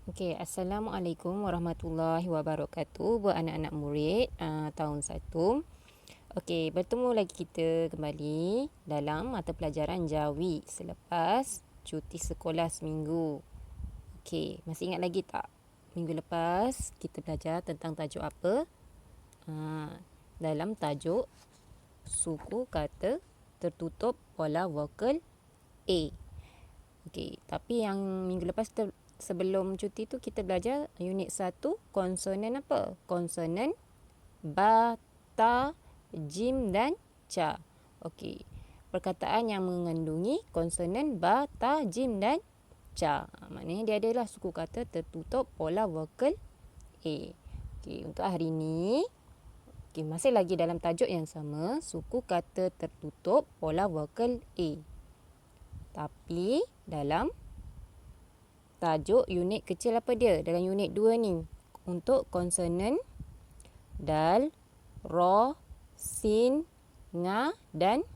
Okey, Assalamualaikum warahmatullahi wabarakatuh buat anak-anak murid tahun 1. Okey, bertemu lagi kita kembali dalam mata pelajaran Jawi selepas cuti sekolah seminggu. Okey, masih ingat lagi tak? Minggu lepas kita belajar tentang tajuk apa? Dalam tajuk suku kata tertutup pola vokal A. Okey, tapi yang minggu lepas sebelum cuti tu kita belajar unit 1 konsonan apa? Konsonan ba, ta, jim dan ca. Okey. Perkataan yang mengandungi konsonan ba, ta, jim dan ca. Maknanya dia adalah suku kata tertutup pola vokal A. Okey, untuk hari ini masih lagi dalam tajuk yang sama, suku kata tertutup pola vokal A. Tapi dalam tajuk unit kecil apa dia? Dalam unit 2 ni. Untuk konsonan dal, ra, sin, nga dan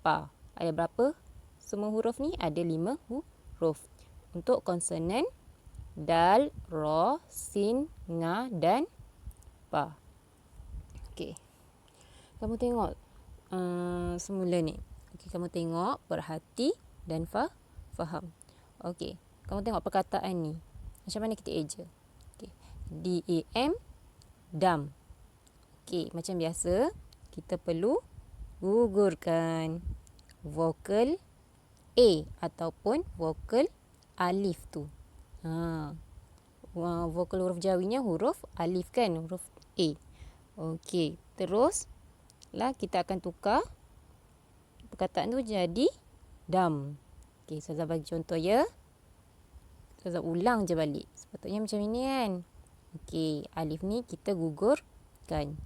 pa. Ada berapa semua huruf ni? Ada 5 huruf. Untuk konsonan dal, ra, sin, nga dan pa. Okey. Kamu tengok semula ni. Okey, kamu tengok, perhati dan faham. Okey. Kamu tengok perkataan ni. Macam mana kita eja? Okay. D-A-M, dam. Okey, macam biasa, kita perlu gugurkan vokal A ataupun vokal alif tu. Vokal huruf Jawinya huruf alif kan? Huruf A. Okey, terus lah kita akan tukar perkataan tu jadi dam. Okey, saya bagi contoh ya. Saya ulang je balik. Sepatutnya macam ini kan. Okey, alif ni kita gugurkan.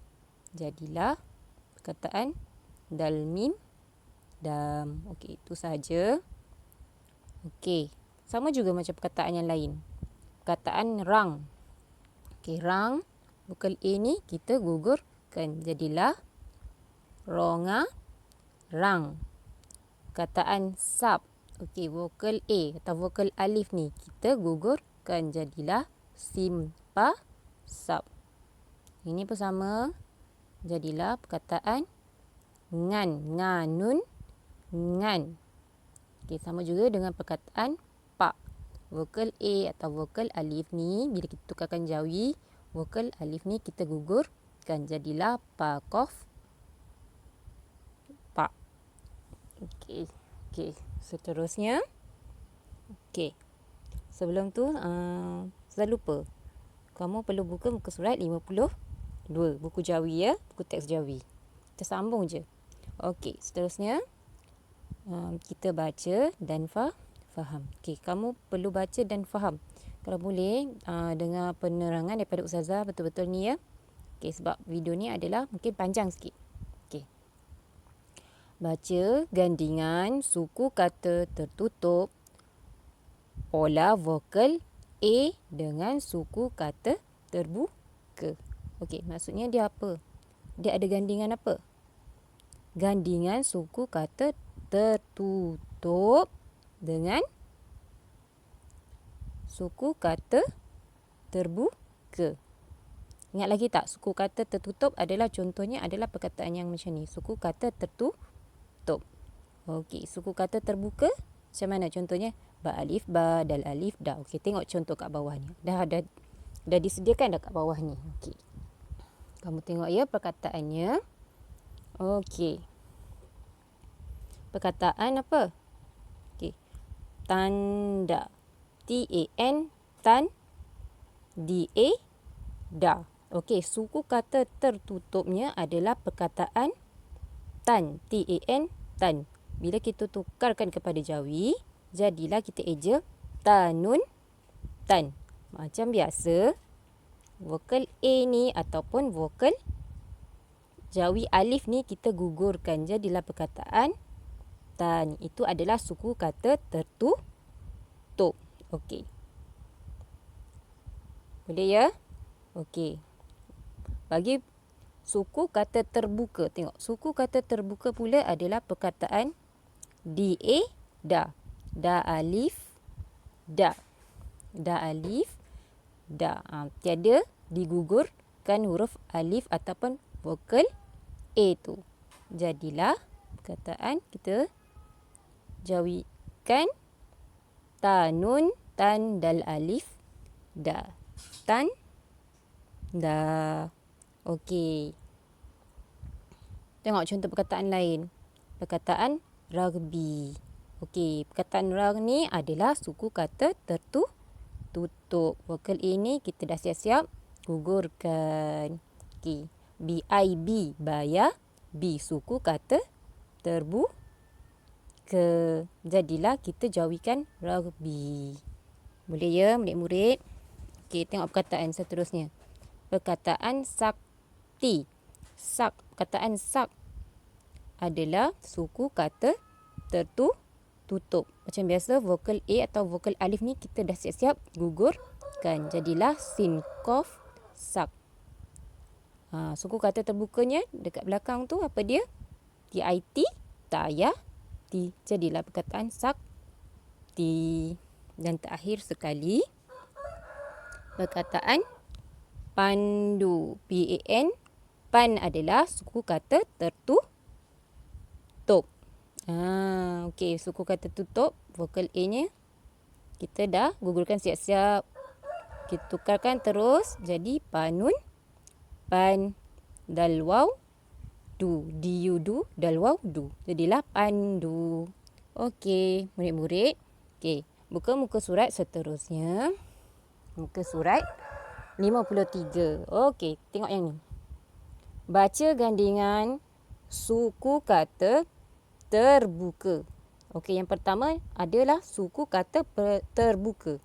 Jadilah perkataan dal mim dam. Okey, itu sahaja. Okey, sama juga macam perkataan yang lain. Perkataan rang. Okey, rang. Vokal A ni kita gugurkan. Jadilah ronga rang. Perkataan sap. Okey, vokal A atau vokal alif ni kita gugurkan. Jadilah simpa sap. Ini pun sama. Jadilah perkataan ngan. Nganun ngan. Okey, sama juga dengan perkataan pak. Vokal A atau vokal alif ni bila kita tukarkan Jawi, vokal alif ni kita gugurkan. Jadilah pa kof pak. Okey. Okey, seterusnya. Okey. Sebelum tu, saya lupa. Kamu perlu buka muka surat 52. Buku Jawi ya. Buku teks Jawi. Kita sambung je. Okey, seterusnya. Kita baca dan faham. Okey, kamu perlu baca dan faham. Kalau boleh, dengar penerangan daripada Ustazah betul-betul ni ya. Okey, sebab video ni adalah mungkin panjang sikit. Baca gandingan suku kata tertutup pola vokal A dengan suku kata terbuka. Okey, maksudnya dia apa? Dia ada gandingan apa? Gandingan suku kata tertutup dengan suku kata terbuka. Ingat lagi tak? Suku kata tertutup adalah contohnya adalah perkataan yang macam ni. Suku kata tertutup. Okey, suku kata terbuka macam mana contohnya? Ba alif ba, dal alif da. Okey, tengok contoh kat bawah ni. Dah disediakan dah kat bawah ni. Okey. Kamu tengok ya perkataannya. Okey. Perkataan apa? Okey. Tanda. T-A-N, tan. D-A, da. Okey, suku kata tertutupnya adalah perkataan tan. T-A-N, tan. Bila kita tukarkan kepada Jawi, jadilah kita eja tanun, tan. Macam biasa, vokal A ni ataupun vokal Jawi alif ni kita gugurkan. Jadilah perkataan tan. Itu adalah suku kata tertutup. Okey. Boleh ya? Okey. Bagi suku kata terbuka. Tengok, suku kata terbuka pula adalah perkataan da. Da alif, da. Da alif. da. Tiada digugurkan huruf alif ataupun vokal A tu. Jadilah perkataan kita jauhikan ta, nun, tan, dal, alif, da. Tan, da. Okey. Tengok contoh perkataan lain. Perkataan rugby. Okey, perkataan rug ni adalah suku kata tertutup. Vokal A ni kita dah siap-siap gugurkan. Okey. B-I-B, bayar. B, suku kata terbuka. Jadilah kita jauhikan rugby. Boleh ya murid-murid? Okey, tengok perkataan seterusnya. Perkataan sakti. Perkataan sak adalah suku kata tertutup. Macam biasa vokal A atau vokal alif ni kita dah siap-siap gugurkan. Jadilah sin, kof, sak. Suku kata terbukanya dekat belakang tu apa dia? T-I-T, tayah, T. Jadilah perkataan sakti. Dan terakhir sekali, perkataan pandu. P-A-N. Pan adalah suku kata tertutup. Okey, suku kata tutup, vokal A-nya kita dah gugurkan siap-siap. Kita tukarkan terus jadi panun, pan, dal, waw, du. D-U, du, dal, waw, du. Jadilah pandu. Okey, murid-murid. Okey, buka muka surat seterusnya. Muka surat 53. Okey, tengok yang ni. Baca gandingan suku kata terbuka. Okey, yang pertama adalah suku kata terbuka.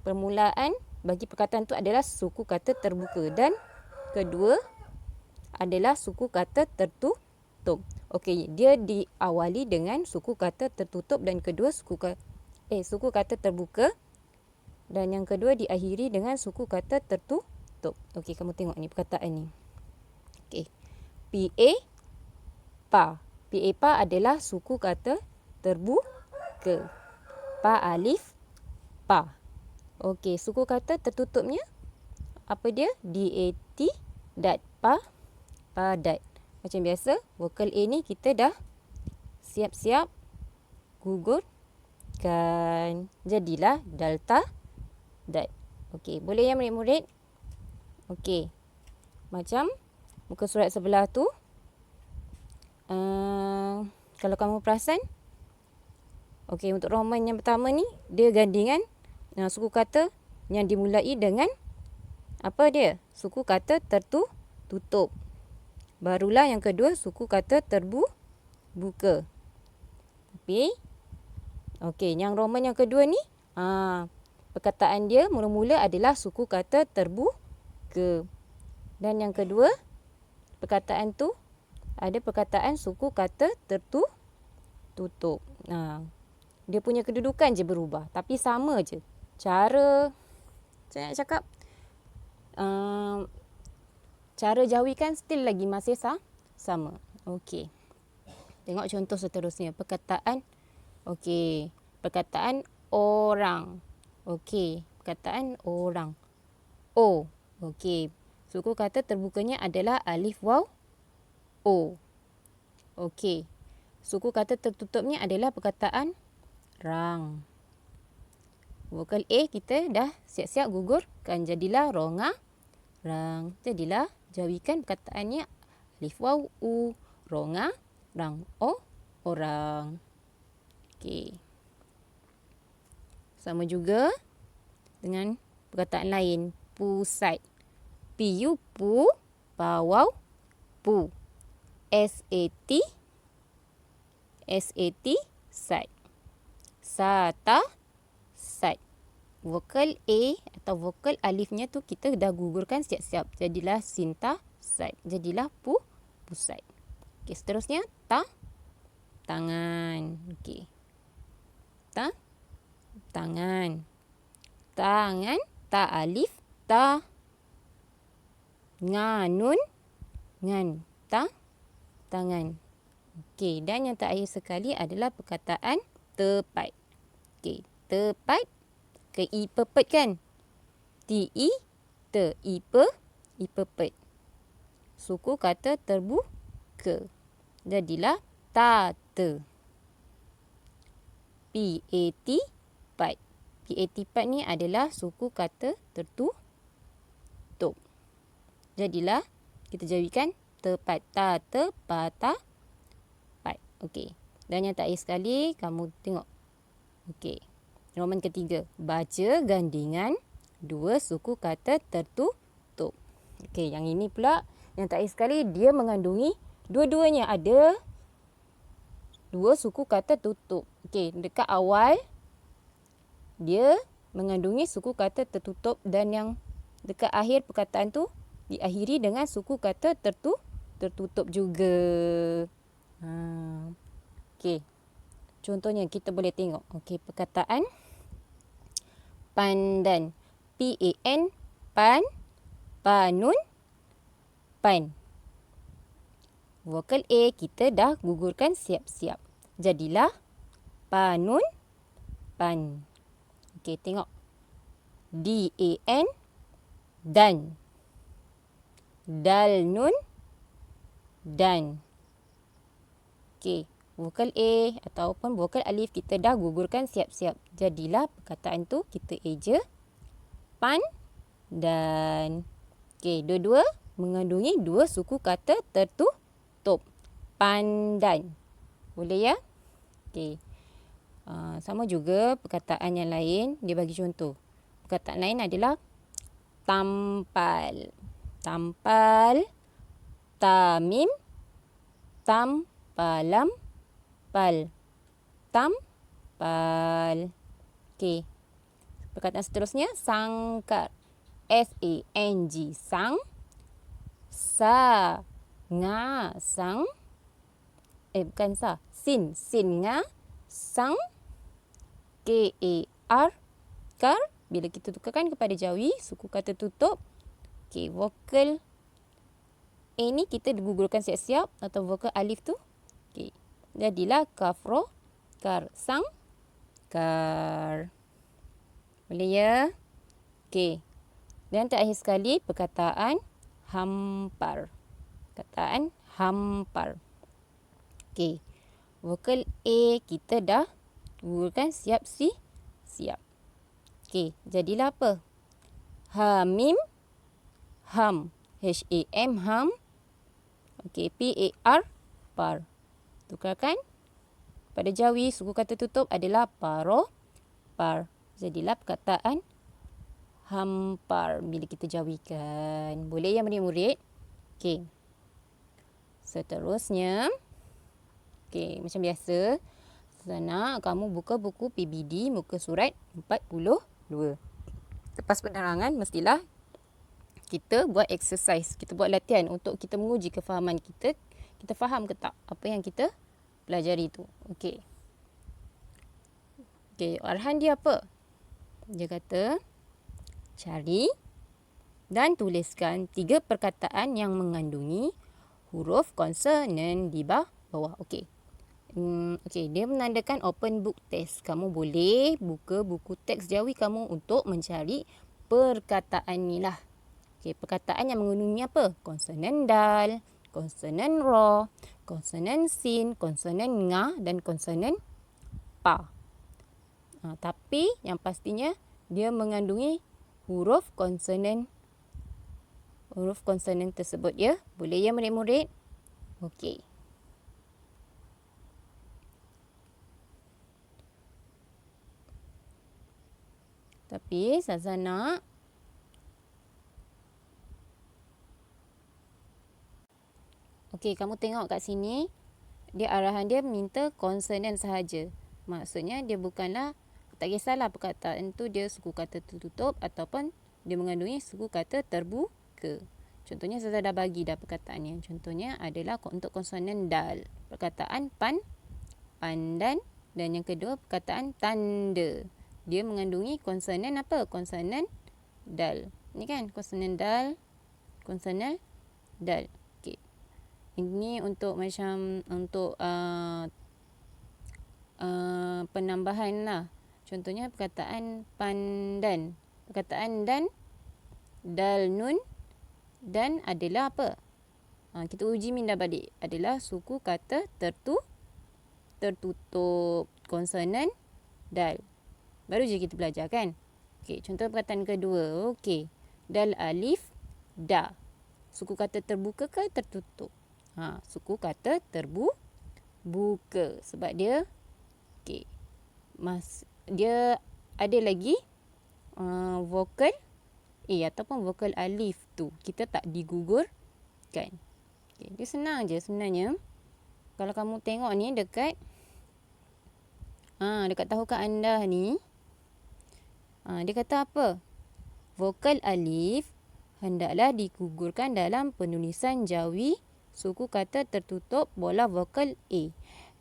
Permulaan bagi perkataan tu adalah suku kata terbuka. Dan kedua adalah suku kata tertutup. Okey, dia diawali dengan suku kata tertutup dan kedua suku kata terbuka. Dan yang kedua diakhiri dengan suku kata tertutup. Okey, kamu tengok ni perkataan ni. Okey. P-A, pa. P-A, pa adalah suku kata terbuka. Pa, alif, pa. Okey, suku kata tertutupnya apa dia? D-A-T, dat, pa, padat. Macam biasa, vokal A ni kita dah siap-siap gugurkan. Jadilah delta, dat. Okey, boleh ya murid-murid? Okey. Macam muka surat sebelah tu. Kalau kamu perasan. Okey, untuk Roman yang pertama ni, dia gandingan suku kata yang dimulai dengan apa dia? Suku kata tertutup. Barulah yang kedua suku kata terbuka. Tapi okey, yang Roman yang kedua ni, perkataan dia mula-mula adalah suku kata terbuka. Dan yang kedua, perkataan tu ada perkataan suku kata tertutup. Dia punya kedudukan je berubah, tapi sama je. Cara saya nak cakap, cara jauhikan still lagi masih sama. Okey. Tengok contoh seterusnya. Perkataan orang. Okey, perkataan orang. O. Okey. Suku kata terbukanya adalah alif, waw, o. Okey. Suku kata tertutupnya adalah perkataan rang. Vokal A kita dah siap-siap gugurkan. Jadilah ronga, rang. Jadilah jauhikan perkataannya alif, waw, u. Ronga, rang, o, orang. Okey. Sama juga dengan perkataan lain. Pusat. P-U, pu. Pawaw, pu. S-A-T, sat. Sata, sat. Vokal A atau vokal alifnya tu kita dah gugurkan siap-siap. Jadilah sinta, sat. Jadilah pusat. Okey, seterusnya tangan. Okey. Tangan. Tangan, ta alif, ta. Nganun, ngan, tangan. Okey, dan yang terakhir sekali adalah perkataan tepat. Okey, tepat ke I pepet kan? T-I, te. Ipepet. Suku kata terbuka. Jadilah tate. Pat. Pat. Pat ni adalah suku kata tertutup. Jadilah kita jadikan tepat. Tate, pata, pat. Okey. Dan yang terakhir sekali kamu tengok. Okey. Roman ketiga. Baca gandingan dua suku kata tertutup. Okey, yang ini pula yang terakhir sekali dia mengandungi dua-duanya ada dua suku kata tutup. Okey, dekat awal dia mengandungi suku kata tertutup dan yang dekat akhir perkataan tu diakhiri dengan suku kata tertutup juga. Okey. Contohnya kita boleh tengok. Okey, perkataan pandan. Pan, pan, panun, pan. Vokal A kita dah gugurkan siap-siap. Jadilah panun, pan. Okey, tengok. Dan, dan. Dalnun, dan. Okey, vokal A ataupun vokal alif kita dah gugurkan siap-siap. Jadilah perkataan tu kita eja pan dan. Okey, dua-dua mengandungi dua suku kata tertutup. Pandan. Boleh ya? Okey. Sama juga perkataan yang lain, dia bagi contoh. Perkataan lain adalah tampal. Tampal, tamim, tampalam, pal. Tampal. Okey. Perkataan seterusnya sangkar. Sang. Sang. Sa. Nga. Sang. Bukan sa. Sin. Nga. Sang. Kar. Kar. Bila kita tukarkan kepada jawi, suku kata tutup. Okey, vokal A ni kita digugurkan siap-siap atau vokal alif tu. Okey. Jadilah kafro, kar, sang, kar. Boleh ya? Okey. Dan terakhir sekali perkataan hampar. Perkataan hampar. Okey. Vokal A kita dah gugurkan siap. Okey, jadilah apa? Hamim, ham. Ham, ham. Okey, par, par. Tukarkan. Pada jawi, suku kata tutup adalah paro, par. Jadilah perkataan hampar bila kita jawikan. Boleh ya murid-murid? Okey. Seterusnya. Okey, macam biasa. Sana kamu buka buku PBD muka surat 42. Lepas penerangan mestilah kita buat exercise, kita buat latihan untuk kita menguji kefahaman kita. Kita faham ke tak apa yang kita pelajari tu. Okey. Okey, arahan dia apa? Dia kata cari dan tuliskan 3 perkataan yang mengandungi huruf konsonan di bawah. Okey. Okey, dia menandakan open book test. Kamu boleh buka buku teks jawi kamu untuk mencari perkataan ni lah. Okey, perkataan yang mengandungi apa? Konsonan dal, konsonan ra, konsonan sin, konsonan nga dan konsonan pa. Tapi yang pastinya dia mengandungi huruf konsonan tersebut ya. Boleh ya murid-murid? Okey. Tapi Sazana okey, kamu tengok kat sini. Dia arahan dia minta konsonan sahaja. Maksudnya dia bukanlah, tak kisahlah perkataan tu dia suku kata tertutup ataupun dia mengandungi suku kata terbuka. Contohnya saya dah bagi dah perkataannya. Contohnya adalah untuk konsonan dal. Perkataan pan, pandan dan yang kedua perkataan tanda. Dia mengandungi konsonan apa? Konsonan dal. Ni kan konsonan dal, konsonan dal. Okey. Ini untuk macam untuk penambahan lah. Contohnya perkataan pandan. Perkataan dan dal, nun dan adalah apa? Kita uji minda balik. Adalah suku kata tertutup konsonan dal. Baru je kita belajar kan? Okey, contoh perkataan kedua. Okey. Dal alif da. Suku kata terbuka ke tertutup? Suku kata buka sebab dia okey. Dia ada lagi vokal A ataupun vokal alif tu. Kita tak digugurkan. Okay. Dia senang je sebenarnya. Kalau kamu tengok ni dekat tahukah anda ni. Dia kata apa? Vokal alif hendaklah digugurkan dalam penulisan jawi suku kata tertutup bola vokal A.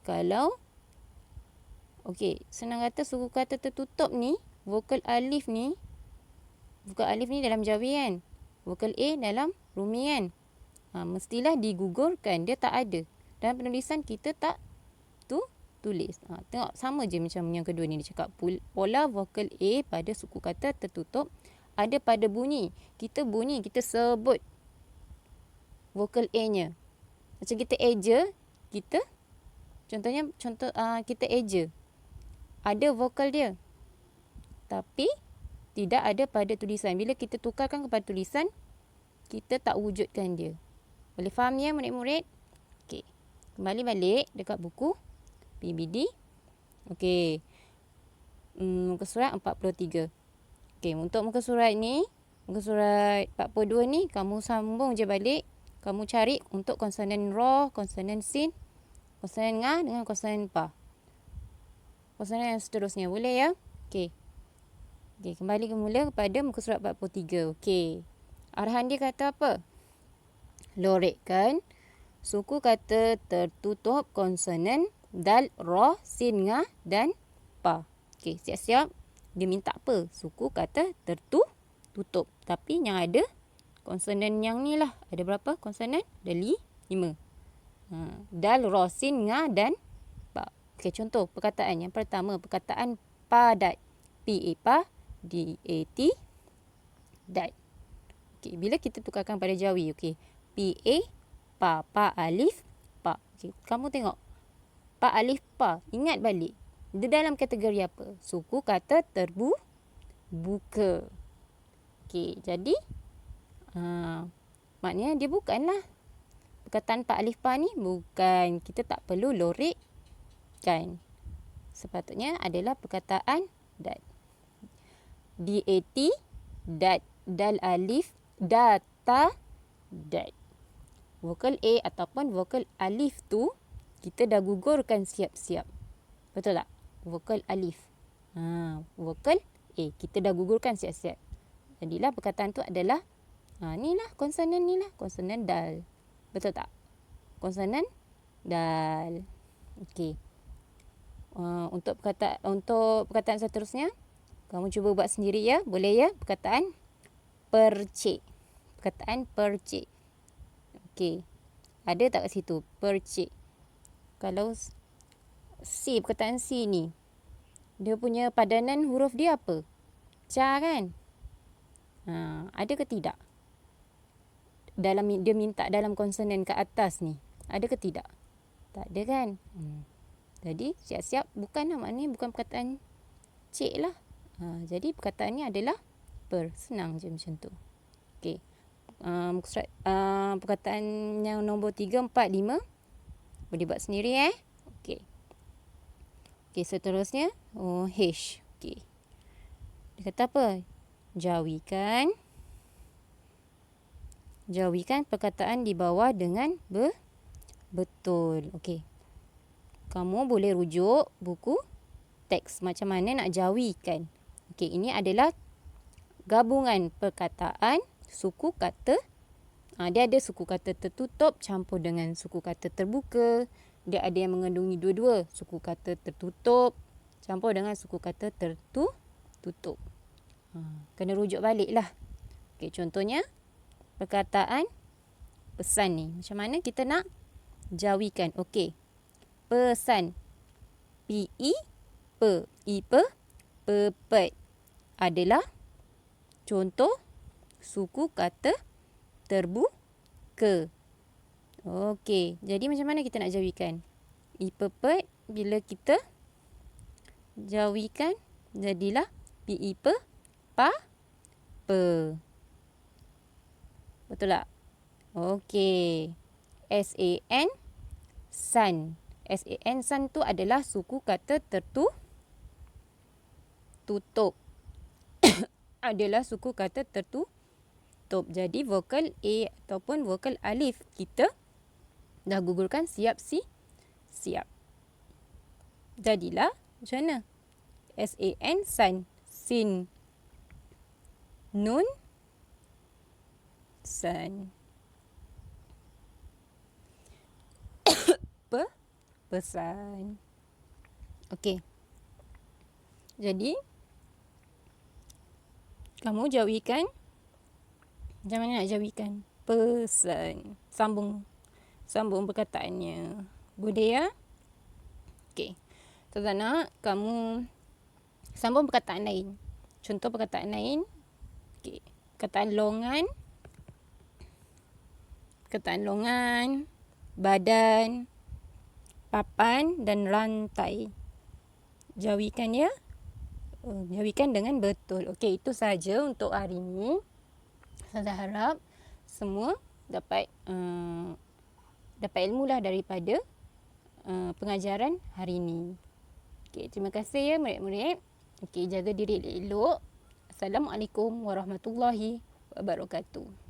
Kalau senang kata suku kata tertutup ni, vokal alif ni dalam jawi kan. Vokal A dalam rumi kan. Mestilah digugurkan. Dia tak ada. Dalam penulisan kita tak tulis. Tengok sama je macam yang kedua ni. Dia cakap pola vokal A pada suku kata tertutup ada pada bunyi. Kita sebut vokal A-nya. Macam kita eja, kita eja. Ada vokal dia. Tapi tidak ada pada tulisan. Bila kita tukarkan kepada tulisan, kita tak wujudkan dia. Boleh faham ya murid-murid? Okey. Kembali balik dekat buku PBD. Okey. Muka surat 43. Okey, untuk muka surat ni, muka surat 42 ni, kamu sambung je balik. Kamu cari untuk konsonan ra, konsonan sin, konsonan nga dengan konsonan pa. Konsonan yang seterusnya. Boleh ya? Okey. Okey, kembali semula kepada muka surat 43. Okey. Arahan dia kata apa? Lorekkan suku kata tertutup konsonan dal, ra, sin, nga dan pa. Okey, siap-siap. Dia minta apa? Suku kata tertutup. Tapi yang ada konsonan yang ni lah. Ada berapa konsonan? Ada 5. Dal, ra, sin, nga dan pa. Okey, contoh perkataan. Yang pertama, perkataan padat. P-A, pa. D-A-T, dat. Okey, bila kita tukarkan pada jawi, okey. P-A, pa alif, pa. Okey, kamu tengok. Pa alif, pa. Ingat balik. Dia dalam kategori apa? Suku kata terbuka. Okey, jadi maknanya dia bukanlah. Perkataan pa alif, pa ni bukan. Kita tak perlu lorekkan. Sepatutnya adalah perkataan dat. D-A-T, dat. Dal alif, data, dat. Vokal A ataupun vokal alif tu, kita dah gugurkan siap-siap. Betul tak? Vokal alif. Vokal A. Kita dah gugurkan siap-siap. Jadilah perkataan tu adalah, ni lah konsonan ni lah. Konsonan dal. Betul tak? Konsonan dal. Okey. Untuk perkataan seterusnya, kamu cuba buat sendiri ya. Boleh ya? Perkataan percik. Perkataan percik. Okey. Ada tak kat situ? Percik. Kalau C, perkataan C ni, dia punya padanan huruf dia apa? Ca kan? Ada ke tidak? Dia minta dalam konsonan ke atas ni. Ada ke tidak? Tak ada kan? Jadi siap-siap. Maknanya bukan perkataan cik lah. Jadi perkataan ni adalah per. Senang je macam tu. Okey. Perkataan yang nombor 3, 4, 5. Boleh buat sendiri Okey. Okey, seterusnya H. Okey. Dia kata apa? Jawikan perkataan di bawah dengan betul. Okey. Kamu boleh rujuk buku teks macam mana nak jawikan. Okey, ini adalah gabungan perkataan suku kata. Dia ada suku kata tertutup campur dengan suku kata terbuka. Dia ada yang mengandungi dua-dua. Suku kata tertutup campur dengan suku kata tertutup. Kena rujuk balik lah. Okey, contohnya perkataan pesan ni. Macam mana kita nak jawikan? Okey. Pesan. P-I, pepet adalah contoh suku kata terbuka. Okey, jadi macam mana kita nak jawikan? Ipepet bila kita jawikan jadilah piipe pa pe. Betul tak? Okey. SAN san. SAN san tu adalah suku kata tutup. Adalah suku kata tertutup. Jadi vokal A ataupun vokal alif kita dah gugurkan siap. Jadilah macam mana? SAN san. Sin. Nun. San. Pesan. Okey. Jadi kamu jawikan. Macam mana nak jawikan? Pesan. Sambung perkataannya. Boleh ya? Okey. Tak nak kamu sambung perkataan lain. Contoh perkataan lain. Okey. Perkataan longan, badan, papan dan rantai. Jawikan ya. Jawikan dengan betul. Okey, itu saja untuk hari ini. Saya harap semua dapat ilmu lah daripada pengajaran hari ini. Okey, terima kasih ya murid-murid. Okey, jaga diri elok. Assalamualaikum warahmatullahi wabarakatuh.